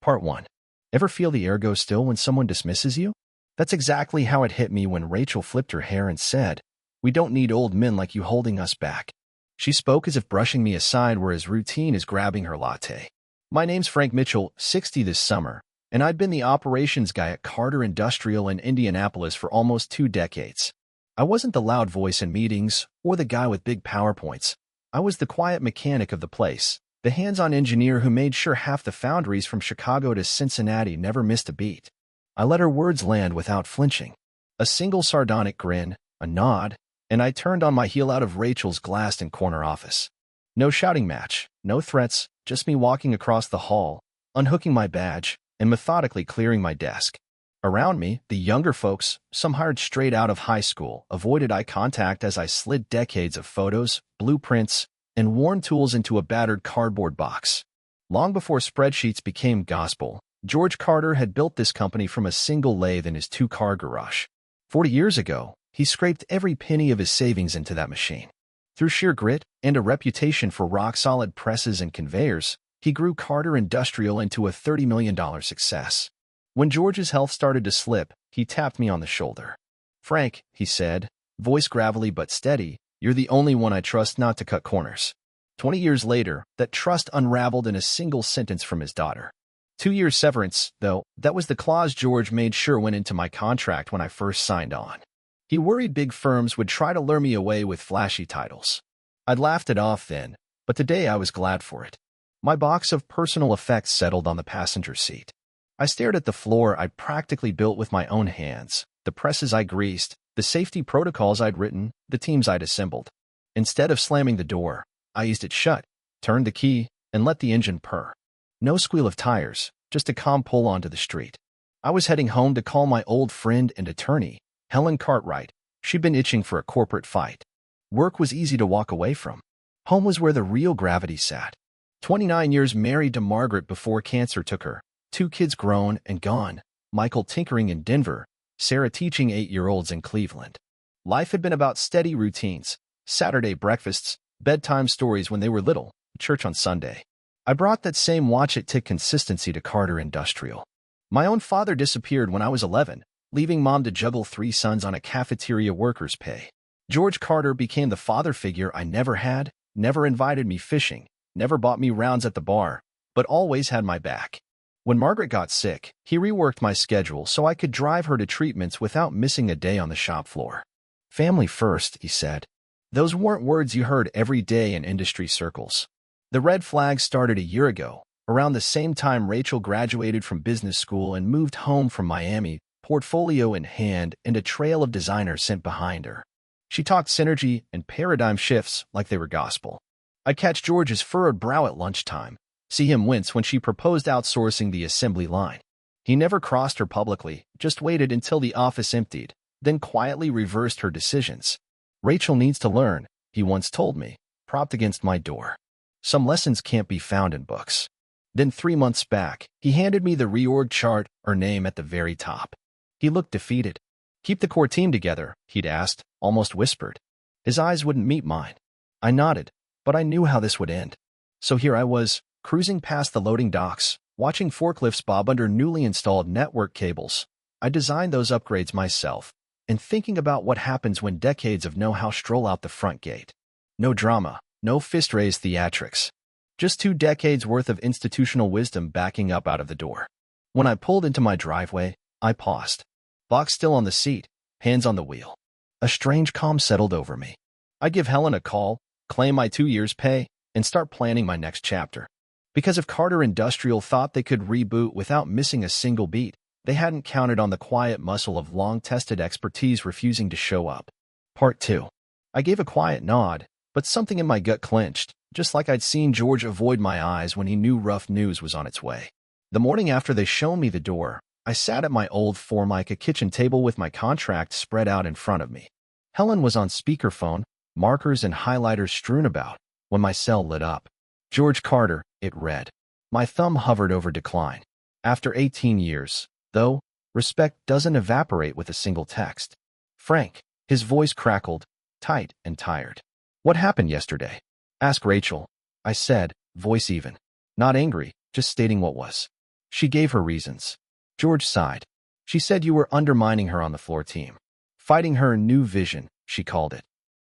Part 1. Ever feel the air go still when someone dismisses you? That's exactly how it hit me when Rachel flipped her hair and said, "We don't need old men like you holding us back." She spoke as if brushing me aside were as routine as grabbing her latte. My name's Frank Mitchell, 60 this summer, and I'd been the operations guy at Carter Industrial in Indianapolis for almost 2 decades. I wasn't the loud voice in meetings or the guy with big PowerPoints. I was the quiet mechanic of the place, the hands-on engineer who made sure half the foundries from Chicago to Cincinnati never missed a beat. I let her words land without flinching. A single sardonic grin, a nod, and I turned on my heel out of Rachel's glassed-in-corner office. No shouting match, no threats, just me walking across the hall, unhooking my badge, and methodically clearing my desk. Around me, the younger folks, some hired straight out of high school, avoided eye contact as I slid decades of photos, blueprints, and worn tools into a battered cardboard box. Long before spreadsheets became gospel, George Carter had built this company from a single lathe in his 2-car garage. 40 years ago, he scraped every penny of his savings into that machine. Through sheer grit and a reputation for rock-solid presses and conveyors, he grew Carter Industrial into a $30 million success. When George's health started to slip, he tapped me on the shoulder. "Frank," he said, voice gravelly but steady, "you're the only one I trust not to cut corners." 20 years later, that trust unraveled in a single sentence from his daughter. 2 years severance, though, that was the clause George made sure went into my contract when I first signed on. He worried big firms would try to lure me away with flashy titles. I'd laughed it off then, but today I was glad for it. My box of personal effects settled on the passenger seat. I stared at the floor I'd practically built with my own hands, the presses I greased, the safety protocols I'd written, the teams I'd assembled. Instead of slamming the door, I eased it shut, turned the key, and let the engine purr. No squeal of tires, just a calm pull onto the street. I was heading home to call my old friend and attorney, Helen Cartwright. She'd been itching for a corporate fight. Work was easy to walk away from. Home was where the real gravity sat. 29 years married to Margaret before cancer took her. 2 kids grown and gone, Michael tinkering in Denver, Sarah teaching 8-year-olds in Cleveland. Life had been about steady routines, Saturday breakfasts, bedtime stories when they were little, church on Sunday. I brought that same watch-it-tick consistency to Carter Industrial. My own father disappeared when I was 11, leaving Mom to juggle 3 sons on a cafeteria worker's pay. George Carter became the father figure I never had, never invited me fishing, never bought me rounds at the bar, but always had my back. When Margaret got sick, he reworked my schedule so I could drive her to treatments without missing a day on the shop floor. "Family first," he said. Those weren't words you heard every day in industry circles. The red flags started a year ago, around the same time Rachel graduated from business school and moved home from Miami, portfolio in hand and a trail of designers sent behind her. She talked synergy and paradigm shifts like they were gospel. I'd catch George's furrowed brow at lunchtime, see him wince when she proposed outsourcing the assembly line. He never crossed her publicly, just waited until the office emptied, then quietly reversed her decisions. "Rachel needs to learn," he once told me, propped against my door. "Some lessons can't be found in books." Then 3 months back, he handed me the reorg chart, her name at the very top. He looked defeated. "Keep the core team together," he'd asked, almost whispered. His eyes wouldn't meet mine. I nodded, but I knew how this would end. So here I was, cruising past the loading docks, watching forklifts bob under newly installed network cables. I designed those upgrades myself, and thinking about what happens when decades of know-how stroll out the front gate. No drama, no fist-raised theatrics. Just 2 decades worth of institutional wisdom backing up out of the door. When I pulled into my driveway, I paused. Box still on the seat, hands on the wheel. A strange calm settled over me. I'd give Helen a call, claim my 2 years' pay, and start planning my next chapter. Because if Carter Industrial thought they could reboot without missing a single beat, they hadn't counted on the quiet muscle of long-tested expertise refusing to show up. Part 2. I gave a quiet nod, but something in my gut clenched, just like I'd seen George avoid my eyes when he knew rough news was on its way. The morning after they showed me the door, I sat at my old Formica kitchen table with my contract spread out in front of me. Helen was on speakerphone, markers and highlighters strewn about, when my cell lit up. "George Carter," it read. My thumb hovered over decline. After 18 years, though, respect doesn't evaporate with a single text. "Frank," his voice crackled, tight and tired. "What happened yesterday?" "Ask Rachel," I said, voice even. Not angry, just stating what was. She gave her reasons. George sighed. She said you were undermining her on the floor team. Fighting her new vision, she called it.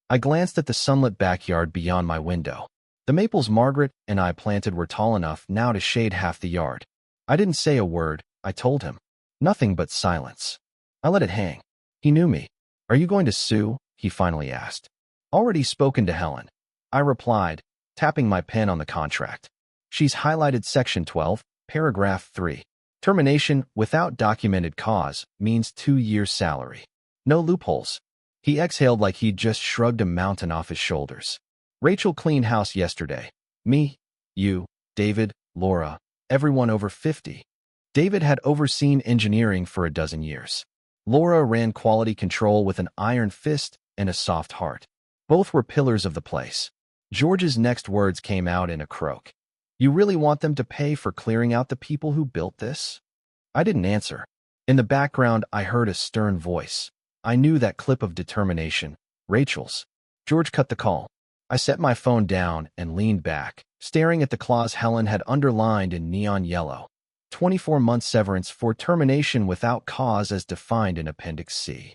I glanced at the sunlit backyard beyond my window. The maples Margaret and I planted were tall enough now to shade half the yard. I didn't say a word, I told him. Nothing but silence. I let it hang. He knew me. Are you going to sue? He finally asked. Already spoken to Helen. I replied, tapping my pen on the contract. She's highlighted Section 12, Paragraph 3. Termination without documented cause means 2 years' salary. No loopholes. He exhaled like he'd just shrugged a mountain off his shoulders. Rachel cleaned house yesterday. Me, you, David, Laura, everyone over 50. David had overseen engineering for a dozen years. Laura ran quality control with an iron fist and a soft heart. Both were pillars of the place. George's next words came out in a croak. You really want them to pay for clearing out the people who built this? I didn't answer. In the background, I heard a stern voice. I knew that clip of determination. Rachel's. George cut the call. I set my phone down and leaned back, staring at the clause Helen had underlined in neon yellow. 24-month severance for termination without cause as defined in Appendix C.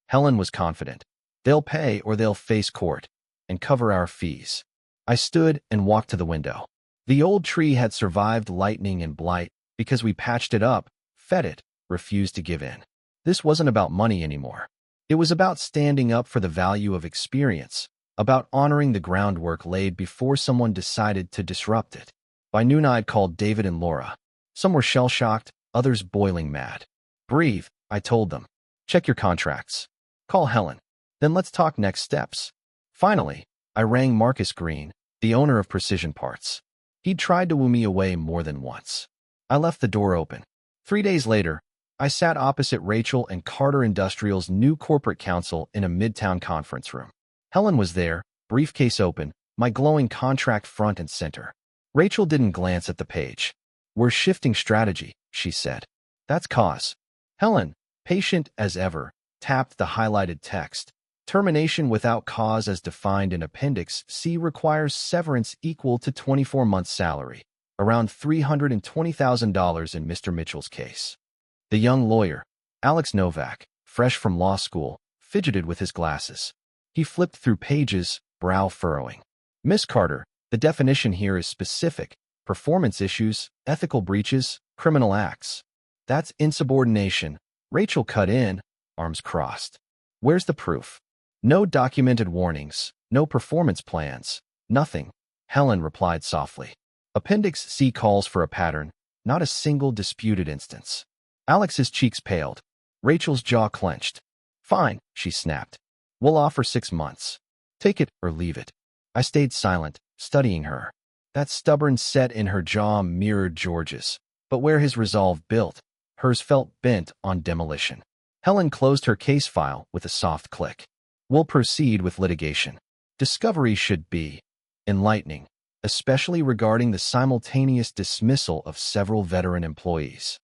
Helen was confident. They'll pay or they'll face court and cover our fees. I stood and walked to the window. The old tree had survived lightning and blight because we patched it up, fed it, refused to give in. This wasn't about money anymore. It was about standing up for the value of experience, about honoring the groundwork laid before someone decided to disrupt it. By noon I'd called David and Laura. Some were shell-shocked, others boiling mad. Breathe, I told them. Check your contracts. Call Helen. Then let's talk next steps. Finally, I rang Marcus Green, the owner of Precision Parts. He'd tried to woo me away more than once. I left the door open. 3 days later, I sat opposite Rachel and Carter Industrial's new corporate counsel in a midtown conference room. Helen was there, briefcase open, my glowing contract front and center. Rachel didn't glance at the page. We're shifting strategy, she said. That's cause. Helen, patient as ever, tapped the highlighted text. Termination without cause as defined in Appendix C requires severance equal to 24 months' salary, around $320,000 in Mr. Mitchell's case. The young lawyer, Alex Novak, fresh from law school, fidgeted with his glasses. He flipped through pages, brow furrowing. Miss Carter, the definition here is specific. Performance issues, ethical breaches, criminal acts. That's insubordination. Rachel cut in, arms crossed. Where's the proof? No documented warnings, no performance plans, nothing. Helen replied softly. Appendix C calls for a pattern, not a single disputed instance. Alex's cheeks paled. Rachel's jaw clenched. Fine, she snapped. We'll offer 6 months. Take it or leave it. I stayed silent, studying her. That stubborn set in her jaw mirrored George's, but where his resolve built, hers felt bent on demolition. Helen closed her case file with a soft click. We'll proceed with litigation. Discovery should be enlightening, especially regarding the simultaneous dismissal of several veteran employees.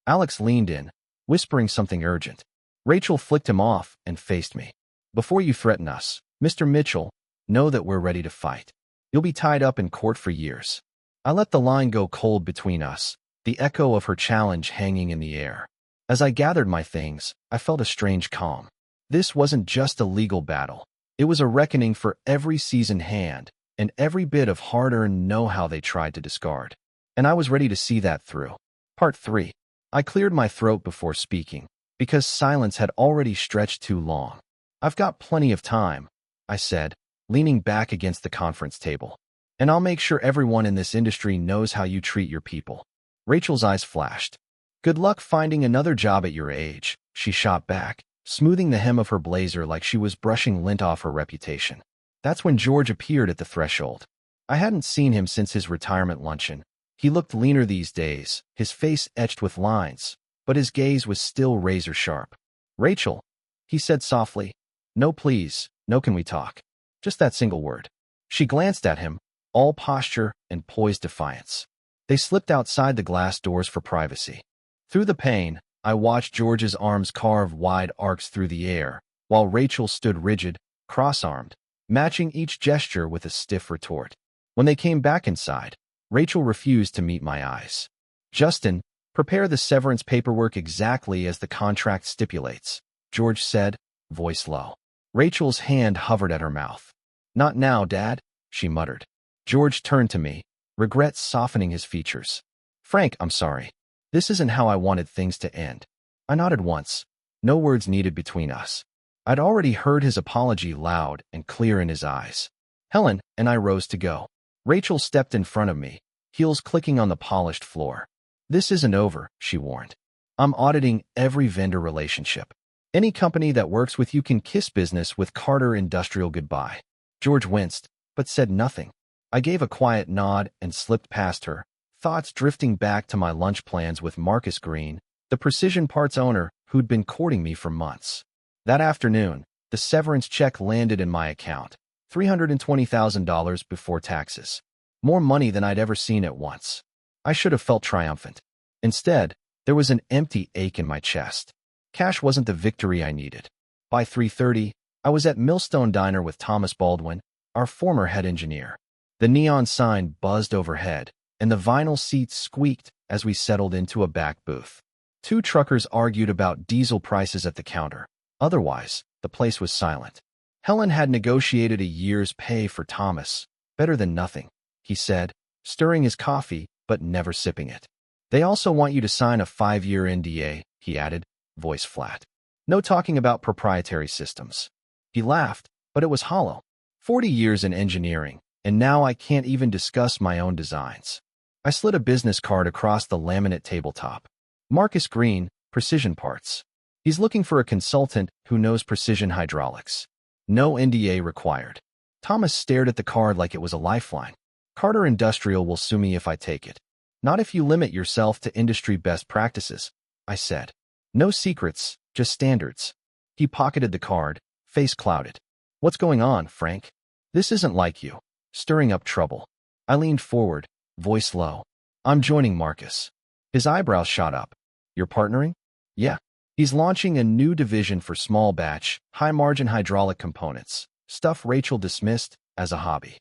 Alex leaned in, whispering something urgent. Rachel flicked him off and faced me. Before you threaten us, Mr. Mitchell, know that we're ready to fight. You'll be tied up in court for years. I let the line go cold between us, the echo of her challenge hanging in the air. As I gathered my things, I felt a strange calm. This wasn't just a legal battle. It was a reckoning for every seasoned hand and every bit of hard-earned know-how they tried to discard. And I was ready to see that through. Part 3. I cleared my throat before speaking, because silence had already stretched too long. I've got plenty of time, I said, leaning back against the conference table. And I'll make sure everyone in this industry knows how you treat your people. Rachel's eyes flashed. Good luck finding another job at your age, she shot back, smoothing the hem of her blazer like she was brushing lint off her reputation. That's when George appeared at the threshold. I hadn't seen him since his retirement luncheon. He looked leaner these days, his face etched with lines, but his gaze was still razor-sharp. Rachel, he said softly. No please, no can we talk. Just that single word. She glanced at him, all posture and poised defiance. They slipped outside the glass doors for privacy. Through the pane, I watched George's arms carve wide arcs through the air, while Rachel stood rigid, cross-armed, matching each gesture with a stiff retort. When they came back inside, Rachel refused to meet my eyes. Justin, Prepare the severance paperwork exactly as the contract stipulates, George said, voice low. Rachel's hand hovered at her mouth. Not now, Dad, she muttered. George turned to me, regret softening his features. Frank, I'm sorry. This isn't how I wanted things to end. I nodded once. No words needed between us. I'd already heard his apology loud and clear in his eyes. Helen and I rose to go. Rachel stepped in front of me, heels clicking on the polished floor. This isn't over, she warned. I'm auditing every vendor relationship. Any company that works with you can kiss business with Carter Industrial goodbye. George winced, but said nothing. I gave a quiet nod and slipped past her, thoughts drifting back to my lunch plans with Marcus Green, the Precision Parts owner who'd been courting me for months. That afternoon, the severance check landed in my account, $320,000 before taxes. More money than I'd ever seen at once. I should have felt triumphant. Instead, there was an empty ache in my chest. Cash wasn't the victory I needed. By 3:30, I was at Millstone Diner with Thomas Baldwin, our former head engineer. The neon sign buzzed overhead, and the vinyl seats squeaked as we settled into a back booth. Two truckers argued about diesel prices at the counter. Otherwise, the place was silent. Helen had negotiated a year's pay for Thomas. Better than nothing, he said, stirring his coffee but never sipping it. They also want you to sign a 5-year NDA, he added, voice flat. No talking about proprietary systems. He laughed, but it was hollow. 40 years in engineering, and now I can't even discuss my own designs. I slid a business card across the laminate tabletop. Marcus Green, Precision Parts. He's looking for a consultant who knows precision hydraulics. No NDA required. Thomas stared at the card like it was a lifeline. Carter Industrial will sue me if I take it. Not if you limit yourself to industry best practices, I said. No secrets, just standards. He pocketed the card, face clouded. What's going on, Frank? This isn't like you. Stirring up trouble. I leaned forward, voice low. I'm joining Marcus. His eyebrows shot up. You're partnering? Yeah. He's launching a new division for small batch, high-margin hydraulic components, stuff Rachel dismissed as a hobby.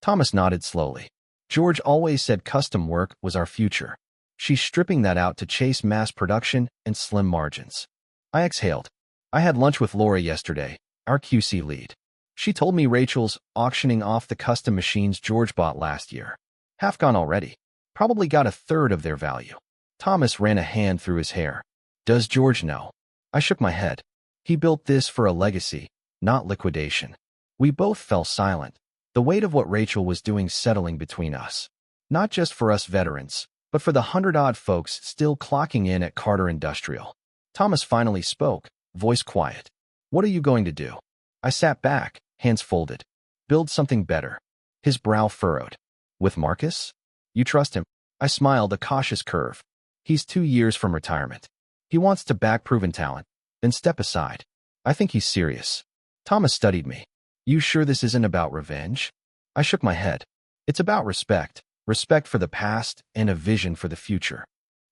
Thomas nodded slowly. George always said custom work was our future. She's stripping that out to chase mass production and slim margins. I exhaled. I had lunch with Laura yesterday, our QC lead. She told me Rachel's auctioning off the custom machines George bought last year. Half gone already. Probably got a third of their value. Thomas ran a hand through his hair. Does George know? I shook my head. He built this for a legacy, not liquidation. We both fell silent, the weight of what Rachel was doing settling between us. Not just for us veterans, but for the 100-odd folks still clocking in at Carter Industrial. Thomas finally spoke, voice quiet. What are you going to do? I sat back, hands folded. Build something better. His brow furrowed. With Marcus? You trust him? I smiled, a cautious curve. He's 2 years from retirement. He wants to back proven talent, then step aside. I think he's serious. Thomas studied me. You sure this isn't about revenge? I shook my head. It's about respect. Respect for the past and a vision for the future.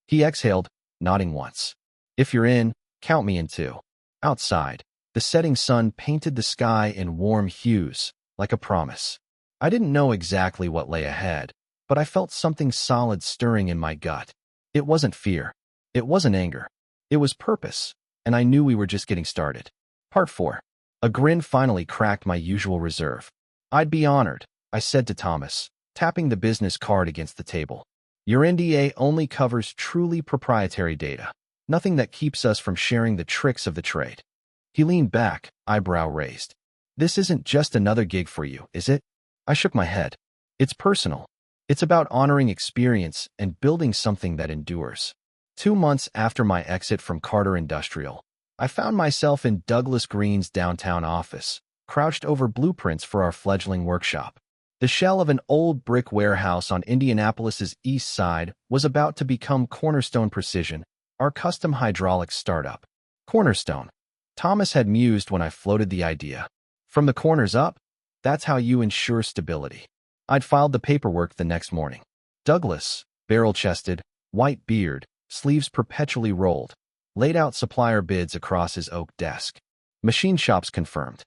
He exhaled, nodding once. If you're in, count me in too. Outside, the setting sun painted the sky in warm hues, like a promise. I didn't know exactly what lay ahead, but I felt something solid stirring in my gut. It wasn't fear. It wasn't anger. It was purpose, and I knew we were just getting started. Part 4. A grin finally cracked my usual reserve. I'd be honored, I said to Thomas, tapping the business card against the table. Your NDA only covers truly proprietary data, nothing that keeps us from sharing the tricks of the trade. He leaned back, eyebrow raised. This isn't just another gig for you, is it? I shook my head. It's personal. It's about honoring experience and building something that endures. 2 months after my exit from Carter Industrial, I found myself in Douglas Green's downtown office, crouched over blueprints for our fledgling workshop. The shell of an old brick warehouse on Indianapolis's east side was about to become Cornerstone Precision, our custom hydraulics startup. Cornerstone. Thomas had mused when I floated the idea. From the corners up, that's how you ensure stability. I'd filed the paperwork the next morning. Douglas, barrel-chested, white beard, sleeves perpetually rolled, laid out supplier bids across his oak desk. Machine shops confirmed.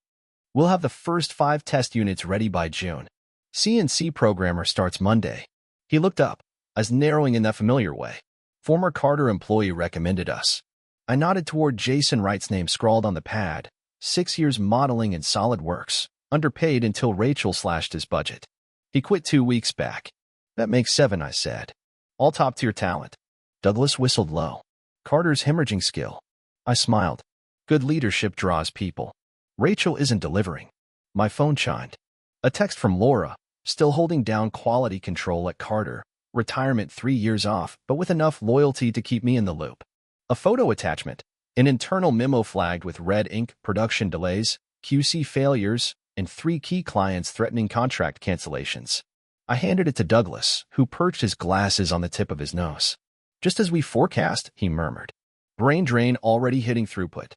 We'll have the first 5 test units ready by June. CNC programmer starts Monday. He looked up, as narrowing in that familiar way. Former Carter employee recommended us. I nodded toward Jason Wright's name scrawled on the pad. 6 years modeling in SolidWorks. Underpaid until Rachel slashed his budget. He quit 2 weeks back. That makes 7, I said. All top-tier talent. Douglas whistled low. Carter's hemorrhaging skill. I smiled. Good leadership draws people. Rachel isn't delivering. My phone chimed. A text from Laura, still holding down quality control at Carter. Retirement 3 years off, but with enough loyalty to keep me in the loop. A photo attachment. An internal memo flagged with red ink, production delays, QC failures, and 3 key clients threatening contract cancellations. I handed it to Douglas, who perched his glasses on the tip of his nose. Just as we forecast, he murmured. Brain drain already hitting throughput.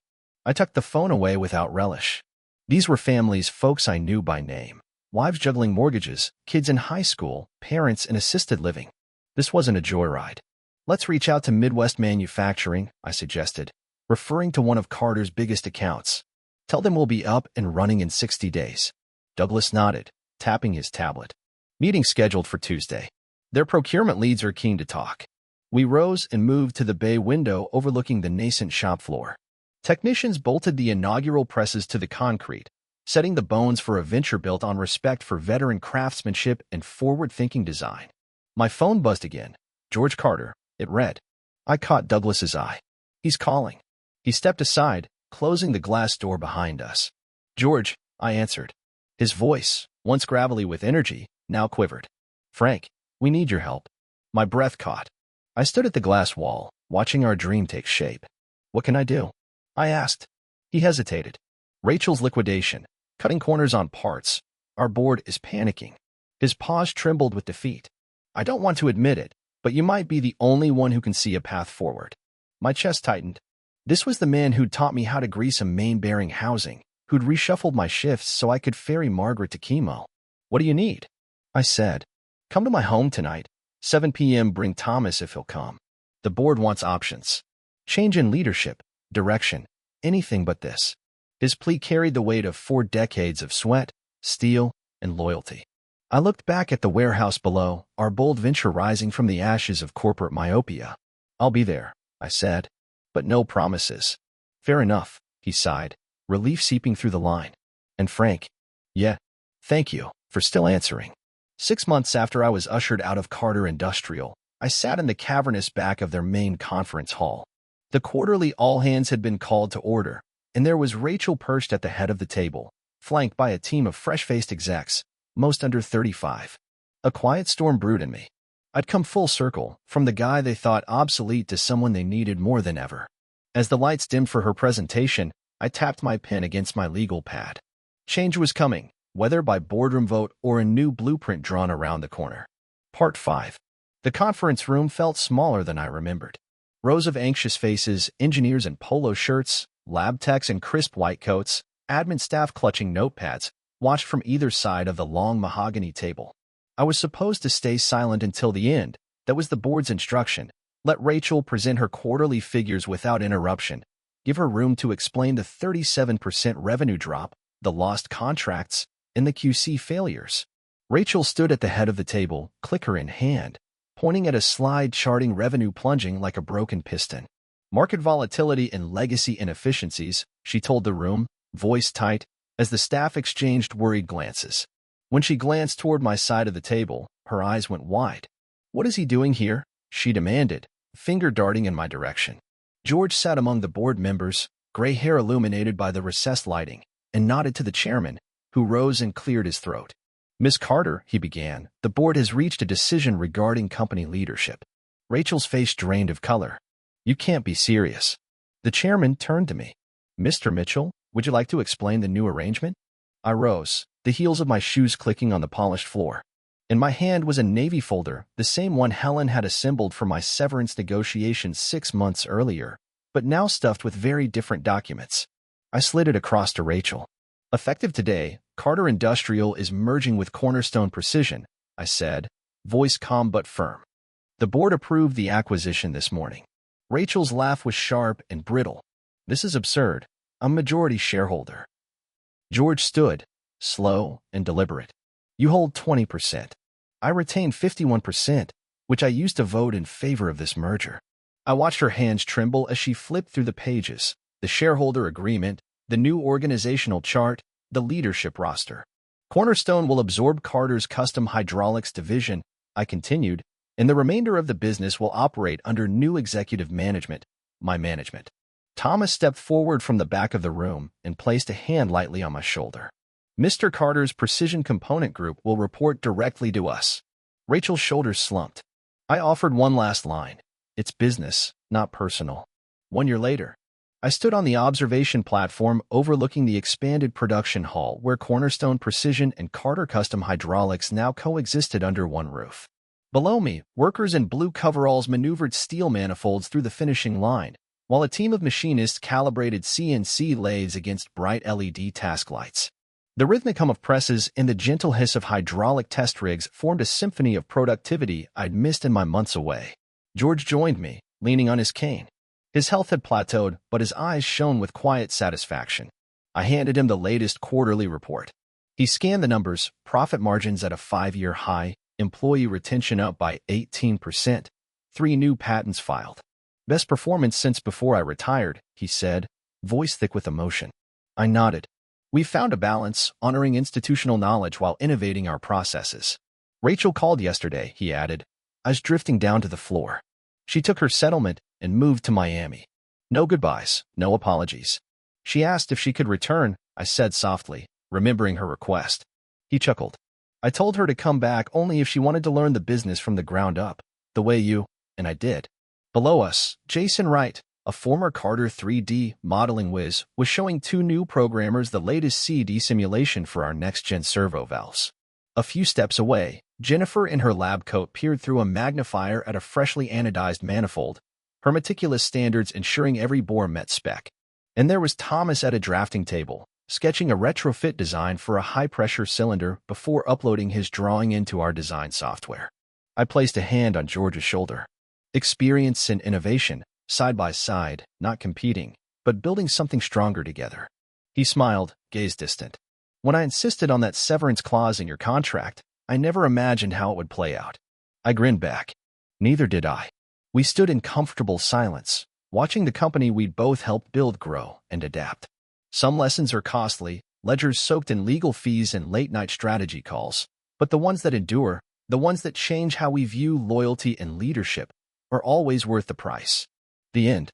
I tucked the phone away without relish. These were families, folks I knew by name. Wives juggling mortgages, kids in high school, parents in assisted living. This wasn't a joyride. Let's reach out to Midwest Manufacturing, I suggested, referring to one of Carter's biggest accounts. Tell them we'll be up and running in 60 days. Douglas nodded, tapping his tablet. Meeting scheduled for Tuesday. Their procurement leads are keen to talk. We rose and moved to the bay window overlooking the nascent shop floor. Technicians bolted the inaugural presses to the concrete, setting the bones for a venture built on respect for veteran craftsmanship and forward-thinking design. My phone buzzed again. George Carter, it read. I caught Douglas's eye. He's calling. He stepped aside, closing the glass door behind us. George, I answered. His voice, once gravelly with energy, now quivered. Frank, we need your help. My breath caught. I stood at the glass wall, watching our dream take shape. What can I do? I asked. He hesitated. Rachel's liquidation, cutting corners on parts. Our board is panicking. His paws trembled with defeat. I don't want to admit it, but you might be the only one who can see a path forward. My chest tightened. This was the man who'd taught me how to grease a main-bearing housing, who'd reshuffled my shifts so I could ferry Margaret to chemo. What do you need? I said. Come to my home tonight. 7 p.m. Bring Thomas if he'll come. The board wants options. Change in leadership, direction, anything but this. His plea carried the weight of 4 decades of sweat, steel, and loyalty. I looked back at the warehouse below, our bold venture rising from the ashes of corporate myopia. I'll be there, I said. But no promises. Fair enough, he sighed, relief seeping through the line. And Frank? Yeah, thank you for still answering. 6 months after I was ushered out of Carter Industrial, I sat in the cavernous back of their main conference hall. The quarterly all-hands had been called to order, and there was Rachel perched at the head of the table, flanked by a team of fresh-faced execs, most under 35. A quiet storm brewed in me. I'd come full circle, from the guy they thought obsolete to someone they needed more than ever. As the lights dimmed for her presentation, I tapped my pen against my legal pad. Change was coming, whether by boardroom vote or a new blueprint drawn around the corner. Part 5. The conference room felt smaller than I remembered. Rows of anxious faces, engineers in polo shirts, lab techs in crisp white coats, admin staff clutching notepads, watched from either side of the long mahogany table. I was supposed to stay silent until the end. That was the board's instruction. Let Rachel present her quarterly figures without interruption. Give her room to explain the 37% revenue drop, the lost contracts, and the QC failures. Rachel stood at the head of the table, clicker in hand, pointing at a slide charting revenue plunging like a broken piston. Market volatility and legacy inefficiencies, she told the room, voice tight, as the staff exchanged worried glances. When she glanced toward my side of the table, her eyes went wide. What is he doing here? She demanded, finger darting in my direction. George sat among the board members, gray hair illuminated by the recessed lighting, and nodded to the chairman, who rose and cleared his throat. Miss Carter, he began, the board has reached a decision regarding company leadership. Rachel's face drained of color. You can't be serious. The chairman turned to me. Mr. Mitchell, would you like to explain the new arrangement? I rose, the heels of my shoes clicking on the polished floor. In my hand was a navy folder, the same one Helen had assembled for my severance negotiations 6 months earlier, but now stuffed with very different documents. I slid it across to Rachel. Effective today, Carter Industrial is merging with Cornerstone Precision, I said, voice calm but firm. The board approved the acquisition this morning. Rachel's laugh was sharp and brittle. This is absurd. I'm majority shareholder. George stood, slow and deliberate. You hold 20%. I retain 51%, which I used to vote in favor of this merger. I watched her hands tremble as she flipped through the pages, the shareholder agreement, the new organizational chart, the leadership roster. Cornerstone will absorb Carter's custom hydraulics division, I continued, and the remainder of the business will operate under new executive management, my management. Thomas stepped forward from the back of the room and placed a hand lightly on my shoulder. Mr. Carter's Precision Component Group will report directly to us. Rachel's shoulders slumped. I offered one last line. It's business, not personal. 1 year later, I stood on the observation platform overlooking the expanded production hall where Cornerstone Precision and Carter Custom Hydraulics now coexisted under one roof. Below me, workers in blue coveralls maneuvered steel manifolds through the finishing line, while a team of machinists calibrated CNC lathes against bright LED task lights. The rhythmic hum of presses and the gentle hiss of hydraulic test rigs formed a symphony of productivity I'd missed in my months away. George joined me, leaning on his cane. His health had plateaued, but his eyes shone with quiet satisfaction. I handed him the latest quarterly report. He scanned the numbers, profit margins at a 5-year high, employee retention up by 18%, 3 new patents filed. Best performance since before I retired, he said, voice thick with emotion. I nodded. We found a balance, honoring institutional knowledge while innovating our processes. Rachel called yesterday, he added. I was drifting down to the floor. She took her settlement and moved to Miami. No goodbyes, no apologies. She asked if she could return, I said softly, remembering her request. He chuckled. I told her to come back only if she wanted to learn the business from the ground up, the way you, and I did. Below us, Jason Wright, a former Carter 3D modeling whiz, was showing 2 new programmers the latest CD simulation for our next-gen servo valves. A few steps away, Jennifer in her lab coat peered through a magnifier at a freshly anodized manifold, her meticulous standards ensuring every bore met spec. And there was Thomas at a drafting table, sketching a retrofit design for a high-pressure cylinder before uploading his drawing into our design software. I placed a hand on George's shoulder. Experience and innovation, side by side, not competing, but building something stronger together. He smiled, gaze distant. When I insisted on that severance clause in your contract, I never imagined how it would play out. I grinned back. Neither did I. We stood in comfortable silence, watching the company we'd both helped build grow and adapt. Some lessons are costly, ledgers soaked in legal fees and late-night strategy calls, but the ones that endure, the ones that change how we view loyalty and leadership, are always worth the price. The end.